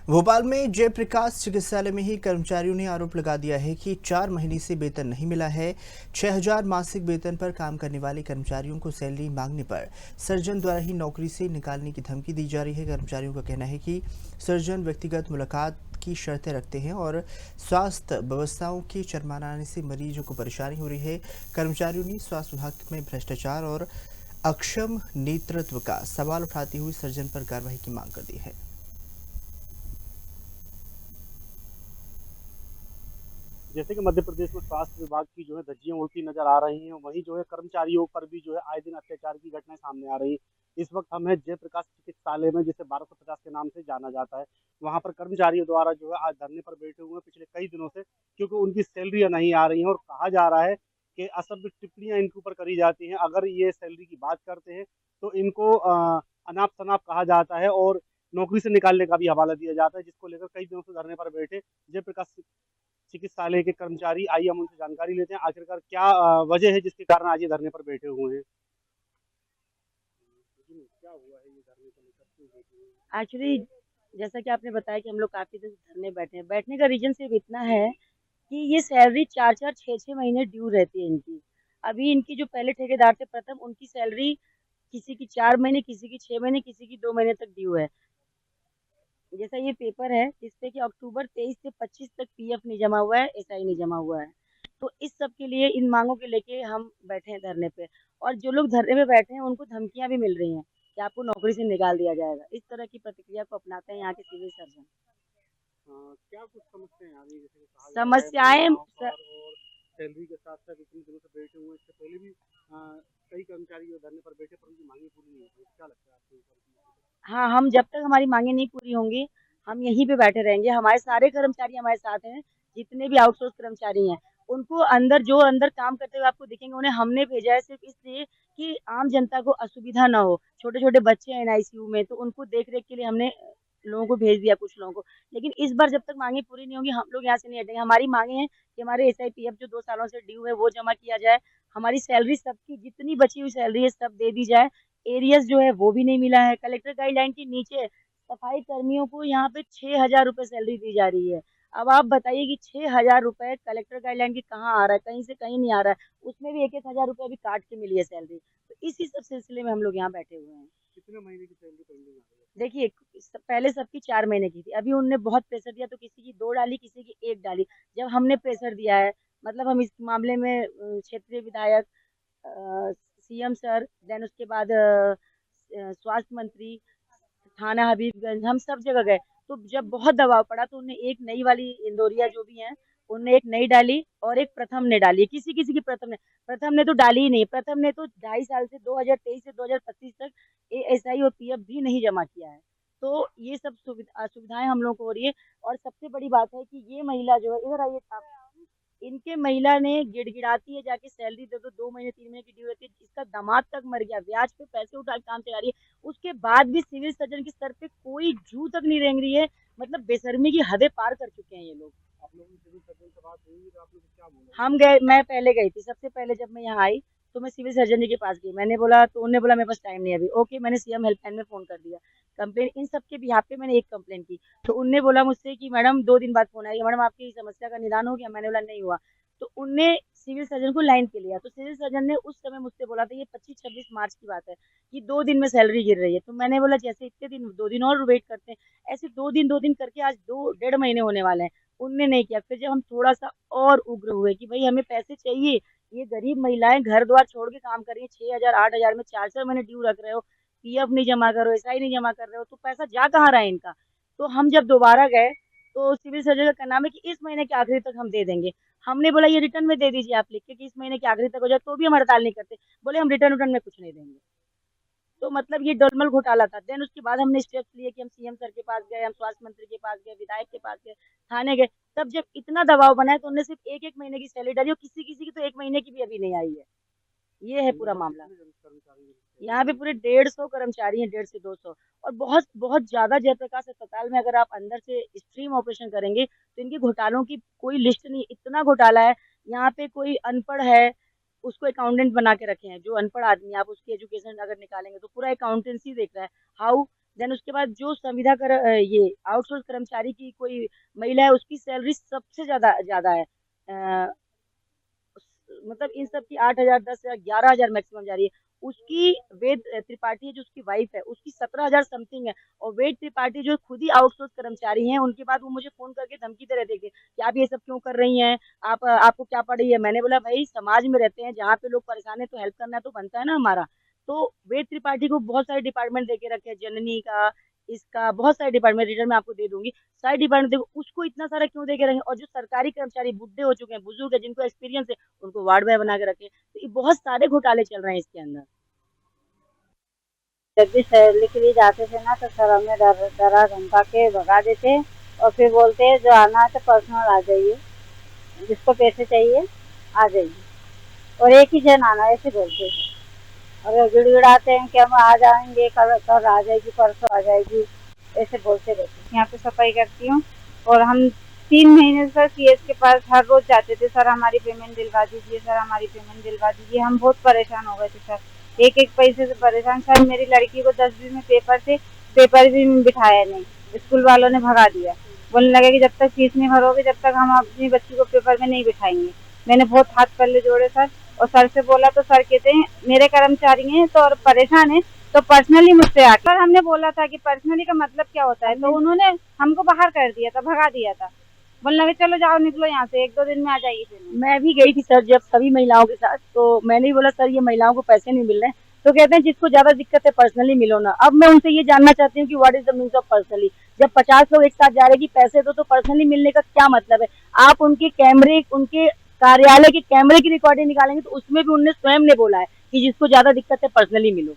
भोपाल में जयप्रकाश चिकित्सालय में ही कर्मचारियों ने आरोप लगा दिया है कि 4 महीने से वेतन नहीं मिला है। 6,000 मासिक वेतन पर काम करने वाले कर्मचारियों को सैलरी मांगने पर सर्जन द्वारा ही नौकरी से निकालने की धमकी दी जा रही है। कर्मचारियों का कहना है कि सर्जन व्यक्तिगत मुलाकात की शर्तें रखते हैं और स्वास्थ्य व्यवस्थाओं के चरमाना आने से मरीजों को परेशानी हो रही है। कर्मचारियों ने स्वास्थ्य विभाग में भ्रष्टाचार और अक्षम नेतृत्व का सवाल उठाते हुए सर्जन पर कार्रवाई की मांग कर दी है। जैसे कि मध्य प्रदेश में स्वास्थ्य विभाग की जो है धज्जियां उड़ती नजर आ रही हैं, वहीं जो है कर्मचारियों पर भी जो है आए दिन अत्याचार की घटनाएं सामने आ रही हैं। इस वक्त हम है जयप्रकाश चिकित्सालय में, जिसे 1250 के नाम से जाना जाता है। वहां पर कर्मचारियों द्वारा जो है आज धरने पर बैठे हुए हैं पिछले कई दिनों से, क्योंकि उनकी सैलरियां नहीं आ रही हैं और कहा जा रहा है कि असभ्य टिप्पणियां इनके ऊपर करी जाती हैं। अगर ये सैलरी की बात करते हैं तो इनको अनाप शनाप कहा जाता है और नौकरी से निकालने का भी हवाला दिया जाता है, जिसको लेकर कई दिनों से धरने पर बैठे जयप्रकाश चिकित्सालय के कर्मचारी। आइए हम उनसे जानकारी लेते हैं, आखिरकार क्या वजह है जिसके कारण आज ये धरने पर बैठे हुए हैं। क्या हुआ है, ये धरने को लेकर क्यों बैठे हुए हैं? एक्चुअली जैसा कि आपने बताया कि हम लोग काफी दिन से धरने बैठे हैं। बैठने का रीजन सिर्फ इतना है कि ये सैलरी 4-4 6-6 महीने ड्यू रहती है इनकी। अभी इनकी जो पहले ठेकेदार थे प्रथम, उनकी सैलरी किसी की 4 महीने, किसी की 6 महीने, किसी की 2 महीने तक ड्यू है। जैसा ये पेपर है जिसपे कि अक्टूबर 23 से 25 तक पीएफ नहीं जमा हुआ है, एसआई नहीं जमा हुआ है। तो इस सब के लिए, इन मांगों के लेके हम बैठे हैं धरने पे। और जो लोग धरने पे बैठे हैं उनको धमकियां भी मिल रही हैं कि आपको नौकरी से निकाल दिया जाएगा। इस तरह की प्रतिक्रिया को अपनाते हैं यहाँ के सिविल सर्जन। क्या कुछ समस्याएं आ रही है, जैसे कि कहा जा रहा है समस्याएं महिलाओं पर, और सैलरी के साथ साथ इतने दिनों से बैठे हुए हैं। इससे पहले भी कई कर्मचारी जो धरने पर बैठे पर उनकी मांगे पूरी नहीं हुई। क्या लगता है आपको ऊपर? हाँ, हम जब तक हमारी मांगे नहीं पूरी होंगी, हम यहीं पे बैठे रहेंगे। हमारे सारे कर्मचारी हमारे साथ हैं, जितने भी आउटसोर्स कर्मचारी हैं। उनको अंदर, जो अंदर काम करते हुए आपको दिखेंगे, उन्हें हमने भेजा है सिर्फ इसलिए कि आम जनता को असुविधा ना हो। छोटे छोटे बच्चे हैं एनआईसीयू में, तो उनको देख रेख के लिए हमने लोगों को भेज दिया, कुछ लोगों को। लेकिन इस बार जब तक मांगे पूरी नहीं होंगी, हम लोग यहाँ से नहीं हटेंगे। हमारी मांगे हैं कि हमारे एसआईपीएफ जो 2 सालों से ड्यू है वो जमा किया जाए। हमारी सैलरी, सबकी जितनी बची हुई सैलरी है सब दे दी जाए। एरियस जो है वो भी नहीं मिला है। कलेक्टर गाइडलाइन के नीचे सफाई कर्मियों को यहाँ पे 6,000 रुपए सैलरी दी जा रही है। अब आप बताइए कि 6,000 रुपए कलेक्टर गाइडलाइन के कहाँ आ रहा है? कहीं से कहीं नहीं आ रहा है। उसमें भी 1-1 हजार रुपए अभी काट के मिली है सैलरी। तो इसी सब सिलसिले में हम लोग यहाँ बैठे हुए हैं। कितने महीने की सैलरी पेंडिंग आ रही है? देखिए, पहले सबकी 4 महीने की थी। अभी उनने बहुत प्रेशर दिया तो किसी की 2 डाली, किसी की 1 डाली। जब हमने प्रेशर दिया है, मतलब हम इस मामले में क्षेत्रीय विधायक, सीएम सर, देन उसके बाद स्वास्थ्य मंत्री, थाना हबीबगंज, हम सब जगह गए। तो जब बहुत दबाव पड़ा तो उन्हें एक नई वाली इंदौरिया जो भी हैं, उनने एक नई डाली और एक प्रथम ने डाली। किसी किसी की प्रथम ने तो डाली ही नहीं। प्रथम ने तो 2.5 साल से, 2023 से 2025 तक एएसआई और पीएफ भी नहीं जमा किया है। तो ये सब सुविधाएं हम लोगों को हो रही है। और सबसे बड़ी बात है कि ये महिला जो है, इधर आइए आप, इनके महिला ने गिड़गिड़ाती है जाके, सैलरी दे दो, 2 महीने 3 महीने की ड्यू रहती है। इसका दामाद तक मर गया, ब्याज पे पैसे उठा के काम चला रही है। उसके बाद भी सिविल सर्जन के सर पे कोई जू तक नहीं रेंग रही है। मतलब बेशर्मी की हदें पार कर चुके हैं ये लोग। आप लोगों की सिविल सर्जन से बात हुई तो आप लोग को क्या बोला हम उन्होंने? गए, मैं पहले गई थी, सबसे पहले जब मैं यहाँ आई तो मैं सिविल सर्जन जी के पास गई। मैंने बोला, तो उन्होंने बोला मेरे पास टाइम नहीं है अभी। ओके, मैंने सीएम हेल्पलाइन में फोन कर दिया। कंप्लेन इन सबके बिहाफ पे मैंने एक कंप्लेन की। तो उनने बोला मुझसे कि मैडम 2 दिन बाद फोन आएगा, मैडम आपकी समस्या का निदान हो गया? मैंने बोला नहीं हुआ। तो उनने सिविल सर्जन को लाइन पे लिया। तो सिविल सर्जन ने उस समय मुझसे बोला था, ये 25-26 मार्च की बात है, कि 2 दिन में सैलरी गिर रही है। तो मैंने बोला जैसे इतने दिन, 2 दिन और वेट करते हैं। ऐसे 2 दिन करके आज 2 डेढ़ महीने होने वाले हैं। उनने नहीं किया। फिर जब हम थोड़ा सा और उग्र हुए कि भाई हमें पैसे चाहिए, ये गरीब महिलाएं घर द्वार छोड़ के काम कर रही है, 6,000 8,000 में 4-4 महीने ड्यू रख रहे हो, पीएफ नहीं जमा कर रहे हो, एसआई नहीं जमा कर रहे हो, तो पैसा जा कहाँ रहा है इनका? तो हम जब दोबारा गए तो सिविल सर्जन का कहना है कि इस महीने के आखिरी तक हम दे देंगे। हमने बोला ये रिटर्न में दे दीजिए आप लिख के कि इस महीने के आखिरी तक हो जाए, तो भी हम हड़ताल नहीं करते। बोले हम रिटर्न में कुछ नहीं देंगे। तो मतलब ये डलमल घोटाला था। देन उसके बाद हमने स्टेप्स लिए कि हम सीएम सर के पास गए, हम स्वास्थ्य मंत्री के पास गए, विधायक के पास गए, थाने गए। तब जब इतना दबाव बना है तो उन्होंने सिर्फ एक एक महीने की सैलरी डाली, और किसी किसी की तो 1 महीने की भी अभी नहीं आई है। ये है पूरा यहाँ पर मामला। कितने कर्मचारी हैं जिनकी यहाँ सैलरी पे नहीं पूरे आई? 150 कर्मचारी हैं, 150 से 200। और बहुत बहुत ज्यादा, जयप्रकाश अस्पताल में अगर आप अंदर से स्ट्रीम ऑपरेशन करेंगे तो इनके घोटालों की कोई लिस्ट नहीं, इतना घोटाला है। यहाँ पे कोई अनपढ़ है, उसको अकाउंटेंट बना के रखे हैं। जो अनपढ़ आदमी है, आप उसकी एजुकेशन अगर निकालेंगे तो पूरा अकाउंटेंसी देख रहा है। हाउ देन उसके बाद जो ये आउटसोर्स कर्मचारी की कोई महिला है, उसकी सैलरी सबसे ज्यादा है। मतलब इन सब की 8,000, 10,000, 11,000 मैक्सिमम जा रही है। उसकी वेद त्रिपाठी जो उसकी वाइफ है, उसकी 17,000 समथिंग है। और वेद त्रिपाठी जो खुद ही आउटसोर्स कर्मचारी हैं, उनके बाद वो मुझे फोन करके धमकी दे रहे थे कि आप ये सब क्यों कर रही हैं, आपको क्या पड़ रही है। मैंने बोला भाई समाज में रहते हैं, जहाँ पे लोग परेशान है तो हेल्प करना तो बनता है ना हमारा। तो वेद त्रिपाठी को बहुत सारे डिपार्टमेंट देके रखे हैं, जननी का, इसका बहुत सारे डिपार्टमेंट, रिटर्न में आपको दे दूंगी सारे डिपार्टमेंट। देखो उसको इतना सारा क्यों दे के रखे, और जो सरकारी कर्मचारी बुढ़े हो चुके हैं, बुजुर्ग है, जिनको एक्सपीरियंस है, उनको वार्ड बॉय बना के रखे। तो ये बहुत सारे घोटाले चल रहे हैं इसके अंदर। जब भी सैलरी के लिए जाते थे ना तो सर हमें डरा धमका के भगा देते और फिर बोलते जो आना है तो पर्सनल आ जाइए, जिसको पैसे चाहिए आ जाइए, और एक ही जन आना, ऐसे बोलते थे। और गिड़गिड़ाते हैं कि हम आ जाएंगे, कल आ जाएगी, परसों आ जाएगी, ऐसे बोलते रहते। यहाँ पे सफाई करती हूँ और हम 3 महीने से सीएस के पास हर रोज जाते थे, सर हमारी पेमेंट दिलवा दीजिए, सर हमारी पेमेंट दिलवा दीजिए। हम बहुत परेशान हो गए थे सर, एक एक पैसे से परेशान। सर मेरी लड़की को 10वीं में पेपर थे, पेपर भी बिठाया नहीं, स्कूल वालों ने भगा दिया, बोलने लगे कि जब तक फीस नहीं भरोगे जब तक हम अपनी बच्ची को पेपर में नहीं बिठाएंगे। मैंने बहुत हाथ पल्ले जोड़े सर, और सर से बोला तो सर कहते हैं मेरे कर्मचारी हैं तो और परेशान है तो पर्सनली मुझसे आके। सर हमने बोला था कि पर्सनली का मतलब क्या होता है, तो उन्होंने हमको बाहर कर दिया था, भगा दिया था, बोलने लगे चलो जाओ निकलो यहाँ से, 1-2 दिन में आ जाइए। फिर मैं भी गई थी सर जब सभी महिलाओं के साथ, तो मैंने ही बोला सर ये महिलाओं को पैसे नहीं मिल रहे हैं। तो कहते हैं जिसको ज्यादा दिक्कत है पर्सनली मिलो ना। अब मैं उनसे ये जानना चाहती हूँ कि what is the means of personally. जब 50 लोग एक साथ जा रहे हैं कि पैसे दो, तो पर्सनली मिलने का क्या मतलब है। आप उनके कैमरे, उनके कार्यालय के कैमरे की रिकॉर्डिंग निकालेंगे तो उसमें भी उनने स्वयं ने बोला है कि जिसको ज्यादा दिक्कत है पर्सनली मिलो।